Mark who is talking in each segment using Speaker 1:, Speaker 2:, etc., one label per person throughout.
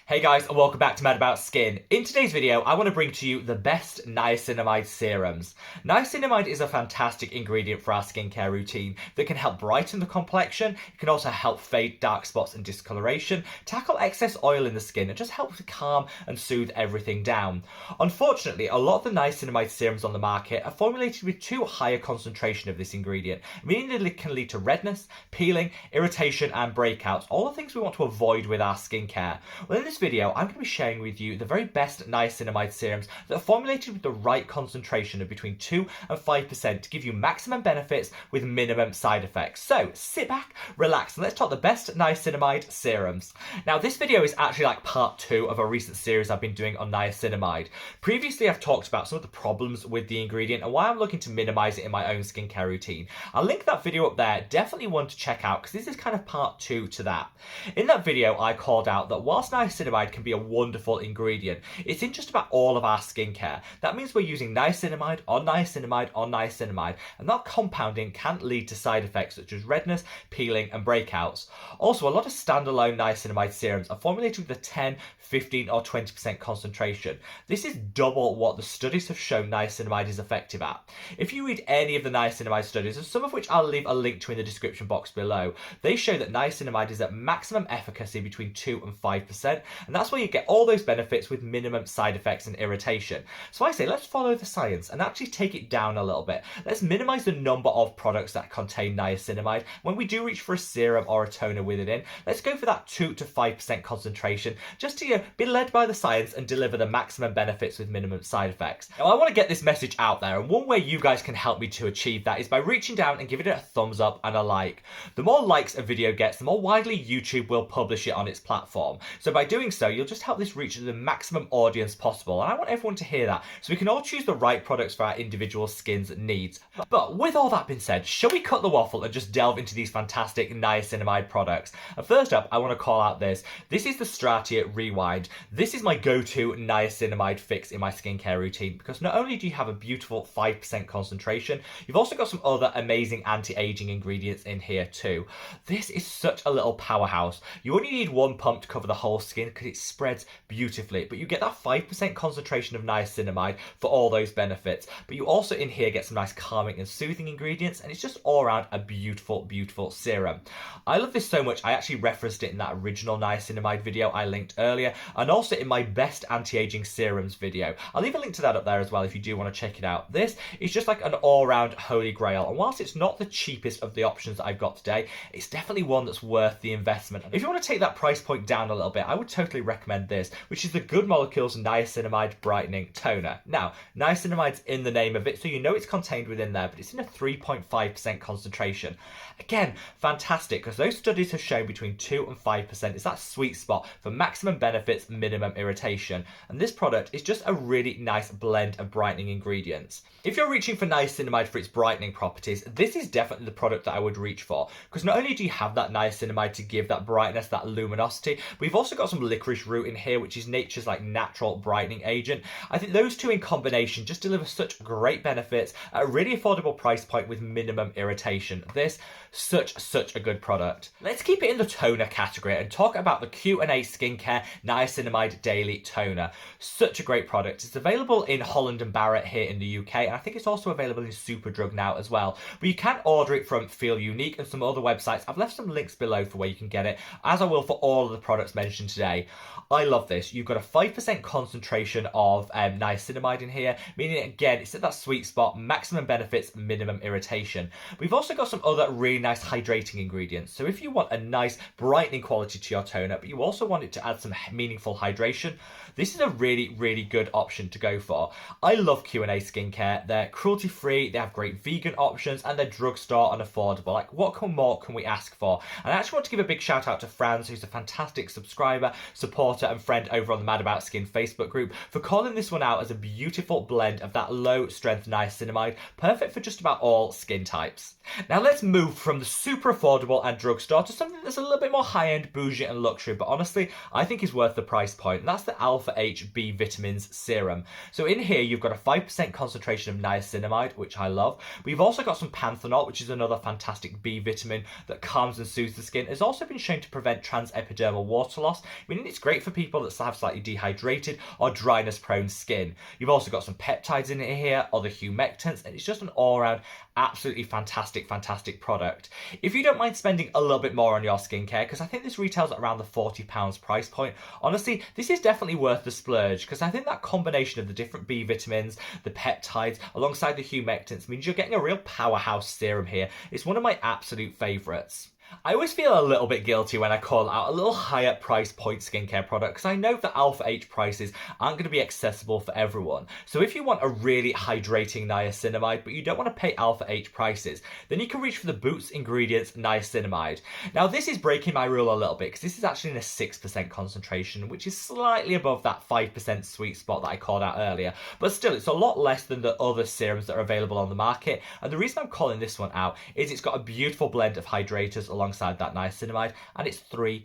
Speaker 1: Hey guys, and welcome back to Mad About Skin. In today's video, I want to bring to you the best niacinamide serums. Niacinamide is a fantastic ingredient for our skincare routine that can help brighten the complexion. It can also help fade dark spots and discoloration, tackle excess oil in the skin, and just help to calm and soothe everything down. Unfortunately, a lot of the niacinamide serums on the market are formulated with too high a concentration of this ingredient, meaning that it can lead to redness, peeling, irritation, and breakouts, all the things we want to avoid with our skincare. Well, in this video, I'm going to be sharing with you the very best niacinamide serums that are formulated with the right concentration of between 2 and 5% to give you maximum benefits with minimum side effects. So sit back, relax, and let's talk the best niacinamide serums. Now, this video is actually like part 2 of a recent series I've been doing on niacinamide. Previously, I've talked about some of the problems with the ingredient and why I'm looking to minimize it in my own skincare routine. I'll link that video up there. Definitely one to check out because this is kind of part 2 to that. In that video, I called out that whilst niacinamide can be a wonderful ingredient, it's in just about all of our skincare. That means we're using niacinamide on niacinamide on niacinamide, and that compounding can lead to side effects such as redness, peeling, and breakouts. Also, a lot of standalone niacinamide serums are formulated with a 10, 15, or 20% concentration. This is double what the studies have shown niacinamide is effective at. If you read any of the niacinamide studies, and some of which I'll leave a link to in the description box below, they show that niacinamide is at maximum efficacy between 2 and 5%, and that's where you get all those benefits with minimum side effects and irritation. So I say let's follow the science and actually take it down a little bit. Let's minimize the number of products that contain niacinamide. When we do reach for a serum or a toner with it in, let's go for that 2 to 5% concentration just to be led by the science and deliver the maximum benefits with minimum side effects. Now, I want to get this message out there, and one way you guys can help me to achieve that is by reaching down and giving it a thumbs up and a like. The more likes a video gets, the more widely YouTube will publish it on its platform. So by doing so, you'll just help this reach the maximum audience possible, and I want everyone to hear that so we can all choose the right products for our individual skin's needs. But with all that being said, shall we cut the waffle and just delve into these fantastic niacinamide products? And first up, I want to call out this. This is the Stratia Rewind. This is my go-to niacinamide fix in my skincare routine because not only do you have a beautiful 5% concentration, you've also got some other amazing anti-aging ingredients in here too. This is such a little powerhouse. You only need one pump to cover the whole skin because it spreads beautifully, but you get that 5% concentration of niacinamide for all those benefits. But you also in here get some nice calming and soothing ingredients, and it's just all around a beautiful, beautiful serum. I love this so much, I actually referenced it in that original niacinamide video I linked earlier, and also in my best anti-aging serums video. I'll leave a link to that up there as well if you do want to check it out. This is just like an all-round holy grail, and whilst it's not the cheapest of the options that I've got today, it's definitely one that's worth the investment. If you want to take that price point down a little bit, I would totally recommend this, which is the Good Molecules Niacinamide Brightening Toner. Now, niacinamide's in the name of it, so you know it's contained within there, but it's in a 3.5% concentration. Again, fantastic, because those studies have shown between 2 and 5% is that sweet spot for maximum benefits, minimum irritation. And this product is just a really nice blend of brightening ingredients. If you're reaching for niacinamide for its brightening properties, this is definitely the product that I would reach for, because not only do you have that niacinamide to give that brightness, that luminosity, but we've also got some licorice root in here, which is nature's like natural brightening agent. I think those two in combination just deliver such great benefits at a really affordable price point with minimum irritation. This, such a good product. Let's keep it in the toner category and talk about the Q&A Skincare Niacinamide Daily Toner. Such a great product. It's available in Holland & Barrett here in the UK, and I think it's also available in Superdrug now as well. But you can order it from Feel Unique and some other websites. I've left some links below for where you can get it, as I will for all of the products mentioned today. I love this. You've got a 5% concentration of niacinamide in here, meaning again, it's at that sweet spot, maximum benefits, minimum irritation. We've also got some other really nice hydrating ingredients. So if you want a nice brightening quality to your toner, but you also want it to add some meaningful hydration, this is a really, really good option to go for. I love Q&A Skincare. They're cruelty-free, they have great vegan options, and they're drugstore and affordable. Like, what more can we ask for? And I actually want to give a big shout out to Franz, who's a fantastic subscriber, supporter, and friend over on the Mad About Skin Facebook group, for calling this one out as a beautiful blend of that low-strength niacinamide, perfect for just about all skin types. Now let's move from the super affordable and drugstore to something that's a little bit more high-end, bougie, and luxury, but honestly, I think is worth the price point, and that's the Alpha H B Vitamins Serum. So in here, you've got a 5% concentration of niacinamide, which I love. We've also got some panthenol, which is another fantastic B vitamin that calms and soothes the skin. It's also been shown to prevent transepidermal water loss, meaning it's great for people that have slightly dehydrated or dryness prone skin. You've also got some peptides in it here, other humectants, and it's just an all-around absolutely fantastic product. If you don't mind spending a little bit more on your skincare, because I think this retails at around the £40 price point, honestly, this is definitely worth the splurge, because I think that combination of the different B vitamins, the peptides, alongside the humectants means you're getting a real powerhouse serum here. It's one of my absolute favourites. I always feel a little bit guilty when I call out a little higher price point skincare product, because I know that Alpha H prices aren't going to be accessible for everyone. So if you want a really hydrating niacinamide but you don't want to pay Alpha H prices, then you can reach for the Boots Ingredients Niacinamide. Now this is breaking my rule a little bit, because this is actually in a 6% concentration, which is slightly above that 5% sweet spot that I called out earlier, but still it's a lot less than the other serums that are available on the market. And the reason I'm calling this one out is it's got a beautiful blend of hydrators alongside that niacinamide, and it's £3.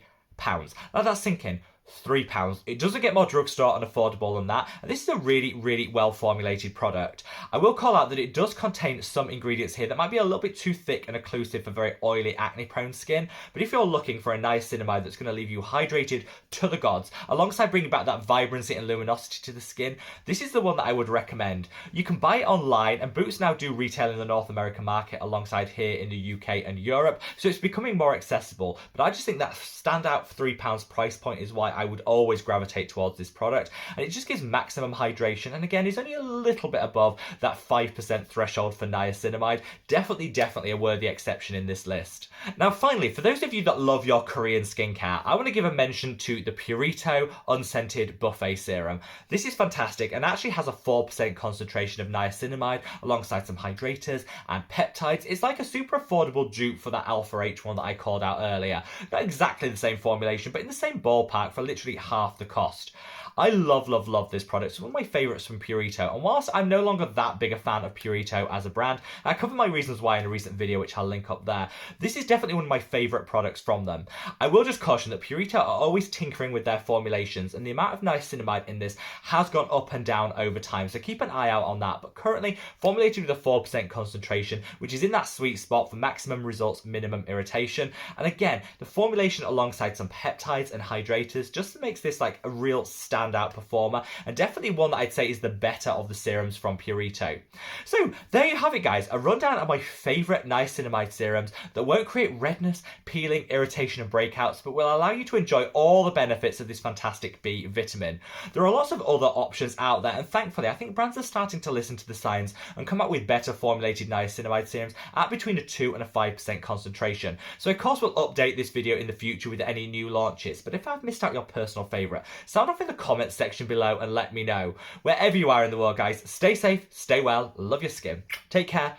Speaker 1: Now that's sinking. £3. It doesn't get more drugstore and affordable than that, and this is a really well formulated product. I will call out that it does contain some ingredients here that might be a little bit too thick and occlusive for very oily, acne prone skin, but if you're looking for a niacinamide that's going to leave you hydrated to the gods alongside bringing back that vibrancy and luminosity to the skin, this is the one that I would recommend. You can buy it online, and Boots now do retail in the North American market alongside here in the UK and Europe, so it's becoming more accessible, but I just think that standout £3 price point is why I would always gravitate towards this product, and it just gives maximum hydration, and again is only a little bit above that 5% threshold for niacinamide. Definitely a worthy exception in this list. Now finally, for those of you that love your Korean skincare, I want to give a mention to the Purito Unscented Buffet Serum. This is fantastic and actually has a 4% concentration of niacinamide alongside some hydrators and peptides. It's like a super affordable dupe for that Alpha H one that I called out earlier. Not exactly the same formulation, but in the same ballpark for literally half the cost. I love this product. It's one of my favourites from Purito, and whilst I'm no longer that big a fan of Purito as a brand, I covered my reasons why in a recent video which I'll link up there, this is definitely one of my favourite products from them. I will just caution that Purito are always tinkering with their formulations, and the amount of niacinamide in this has gone up and down over time, so keep an eye out on that, but currently formulated with a 4% concentration, which is in that sweet spot for maximum results, minimum irritation, and again, the formulation alongside some peptides and hydrators just makes this like a real standout performer, and definitely one that I'd say is the better of the serums from Purito. So there you have it guys, a rundown of my favourite niacinamide serums that won't create redness, peeling, irritation and breakouts, but will allow you to enjoy all the benefits of this fantastic B vitamin. There are lots of other options out there, and thankfully I think brands are starting to listen to the science and come up with better formulated niacinamide serums at between a 2 and a 5% concentration. So of course we'll update this video in the future with any new launches, but if I've missed out your personal favourite, sound off in the comments section below and let me know. Wherever you are in the world guys, stay safe, stay well, love your skin. Take care,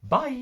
Speaker 1: bye.